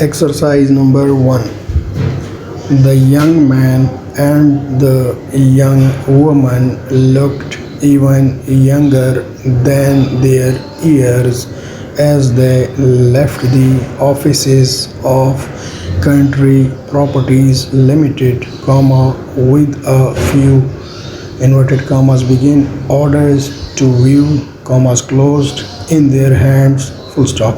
Exercise number 1. The young man and the young woman looked even younger than their years as they left the offices of Country Properties Limited, with a few inverted commas begin orders to view, commas closed in their hands, full stop.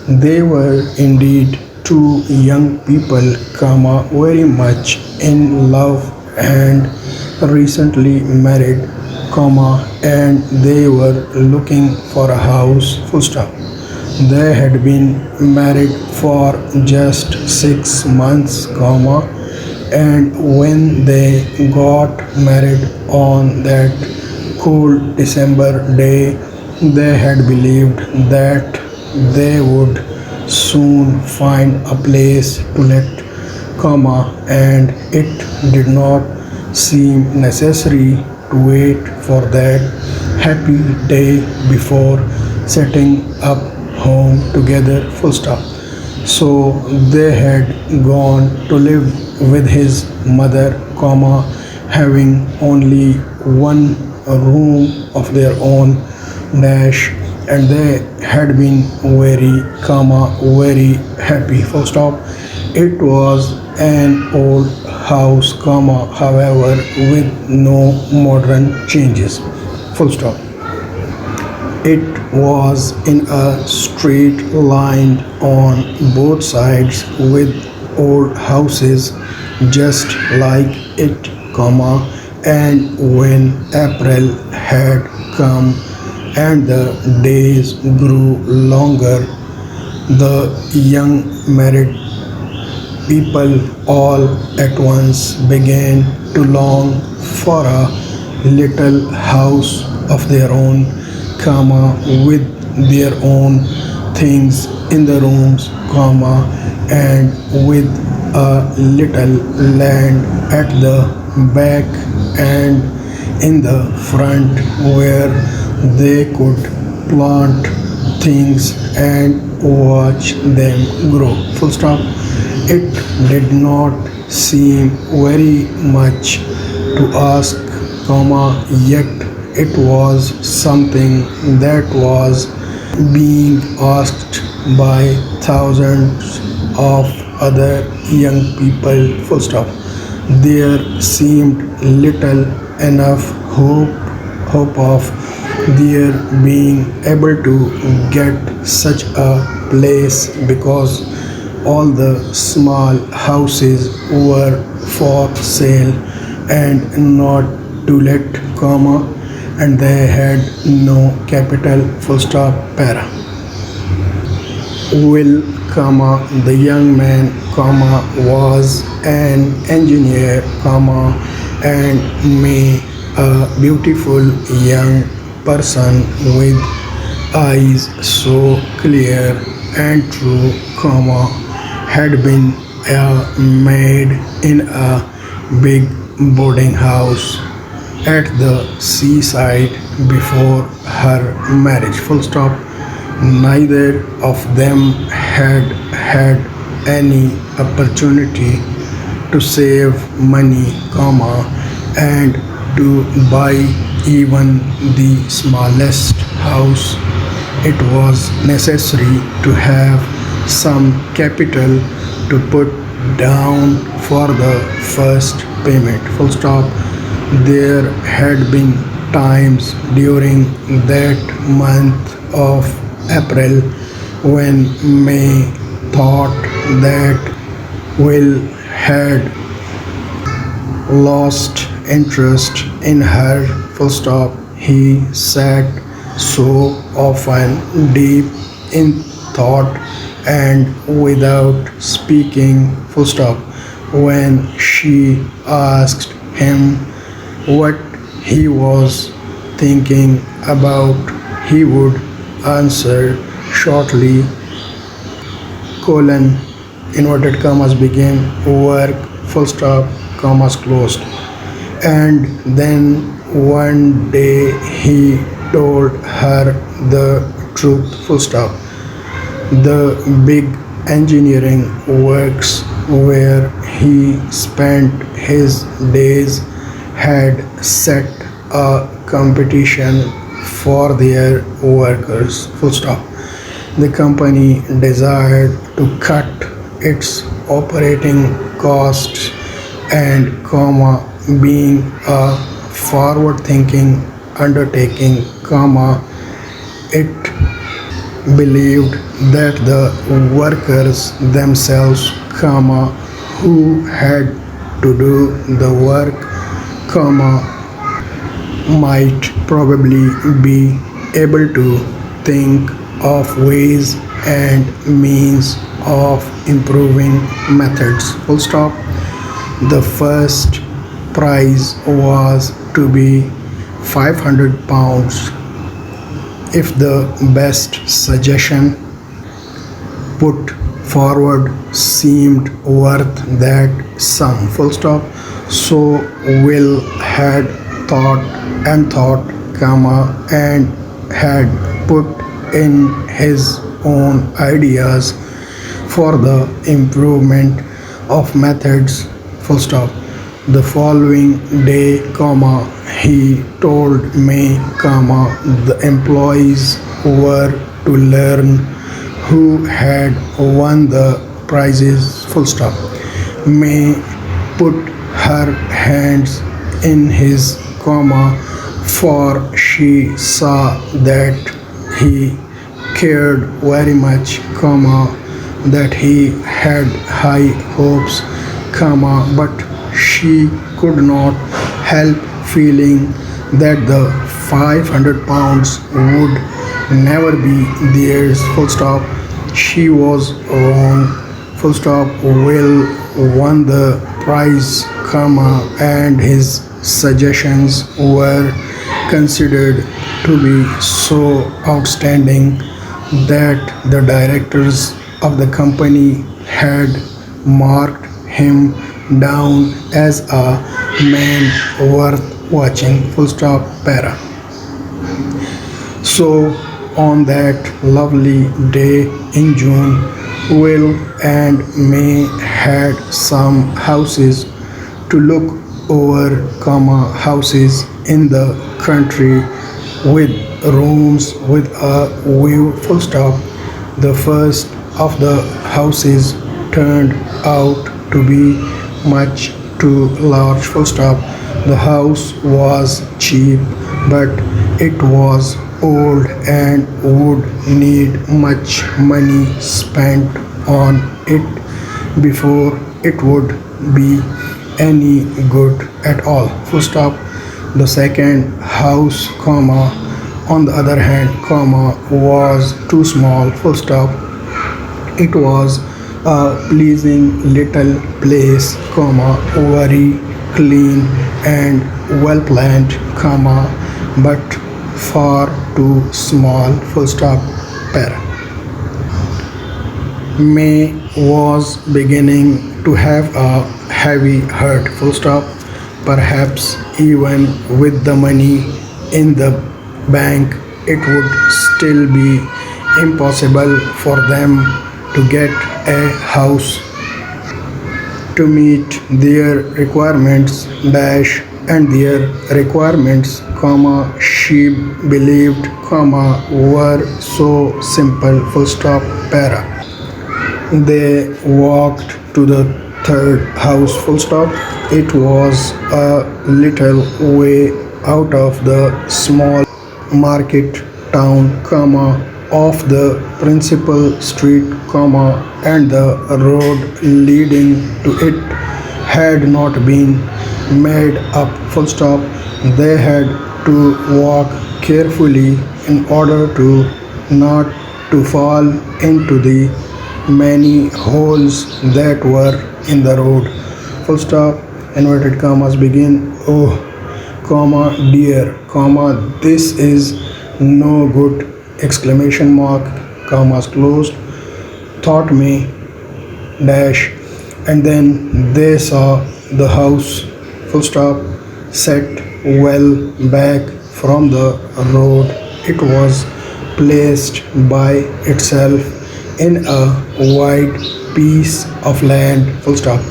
They were indeed two young people, very much in love and recently married, and they were looking for a house, full stop. They had been married for just 6 months, and when they got married on that cool December day, they had believed that they would soon find a place to let, and it did not seem necessary to wait for that happy day before setting up home together, full stop. So they had gone to live with his mother, having only one room of their own, and they had been very happy, full stop. It was an old house, however, with no modern changes, full stop. It was in a straight line on both sides with old houses just like it, and when April had come and the days grew longer, the young married people all at once began to long for a little house of their own, with their own things in the rooms, and with a little land at the back and in the front where they could plant things and watch them grow, full stop. It did not seem very much to ask, yet it was something that was being asked by thousands of other young people, full stop. There seemed little enough hope of their being able to get such a place because all the small houses were for sale and not to let, and they had no capital, full stop, para. Will, the young man, was an engineer, and may a beautiful young person with eyes so clear and true, had been a maid in a big boarding house at the seaside before her marriage, full stop. Neither of them had had any opportunity to save money, and to buy even the smallest house. It was necessary to have some capital to put down for the first payment, full stop. There had been times during that month of April when May thought that Will had lost interest in her, full stop. He sat so often deep in thought and without speaking, full stop. When she asked him what he was thinking about, he would answer shortly, inverted commas begin, work, full stop, commas closed. And then one day he told her the truth, full stop. The big engineering works where he spent his days had set a competition for their workers. Full stop. The company desired to cut its operating costs and being a forward thinking undertaking, it believed that the workers themselves, who had to do the work, might probably be able to think of ways and means of improving methods. Full stop. The first prize was to be £500 if the best suggestion put forward seemed worth that sum. Full stop. So Will had thought and thought, and had put in his own ideas for the improvement of methods. Full stop. The following day, he told me, the employees were to learn who had won the prizes. Full stop. May put her hands in his, for she saw that he cared very much, that he had high hopes, but she could not help feeling that the £500 would never be theirs. Full stop. She was wrong. Full stop. Will won the prize, and his suggestions were considered to be so outstanding that the directors of the company had marked him down as a man worth watching. Full stop. Para. So on that lovely day in June, Will and May had some houses to look over, houses in the country with rooms with a view. Full stop. The first of the houses turned out to be much too large. Full stop. The house was cheap, but it was old and would need much money spent on it before it would be any good at all. Full stop. The second house, on the other hand, was too small. Full stop. It was a pleasing little place, very clean and well planned, but far too small. Full stop. Para. May was beginning to have a heavy heart. Full stop. Perhaps even with the money in the bank, it would still be impossible for them to get a house to meet their requirements, and their requirements, she believed, were so simple. Full stop. Para. They walked to the third house. Full stop. It was a little way out of the small market town, off the principal street, and the road leading to it had not been made up. Full stop. They had to walk carefully in order to not to fall into the many holes that were in the road. Full stop. Inverted commas begin. Oh, dear, this is no good! Exclamation mark, commas closed. Thought me, dash, and then they saw the house. Full stop. Set well back from the road. It was placed by itself in a wide piece of land, full stop.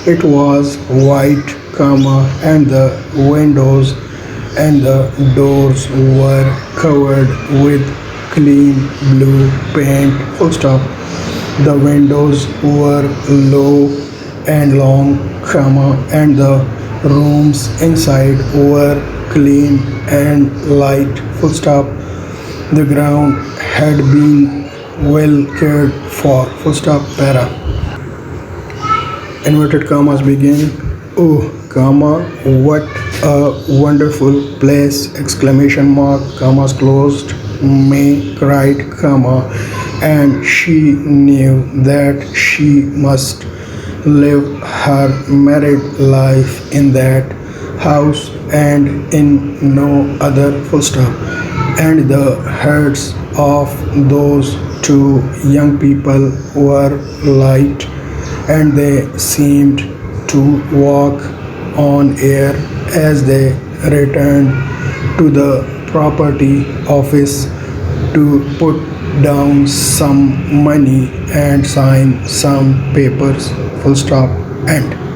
It was white, comma, and the windows and the doors were covered with clean blue paint, full stop. The windows were low and long, comma, and the rooms inside were clean and light, full stop. The ground had been well cared for, full stop, para. Inverted commas begin. Oh, comma, what a wonderful place! Exclamation mark, commas closed. May cried, comma, and she knew that she must live her married life in that house and in no other, full stop. And the heads of those two young people were light, and they seemed to walk on air as they returned to the property office to put down some money and sign some papers, full stop, end.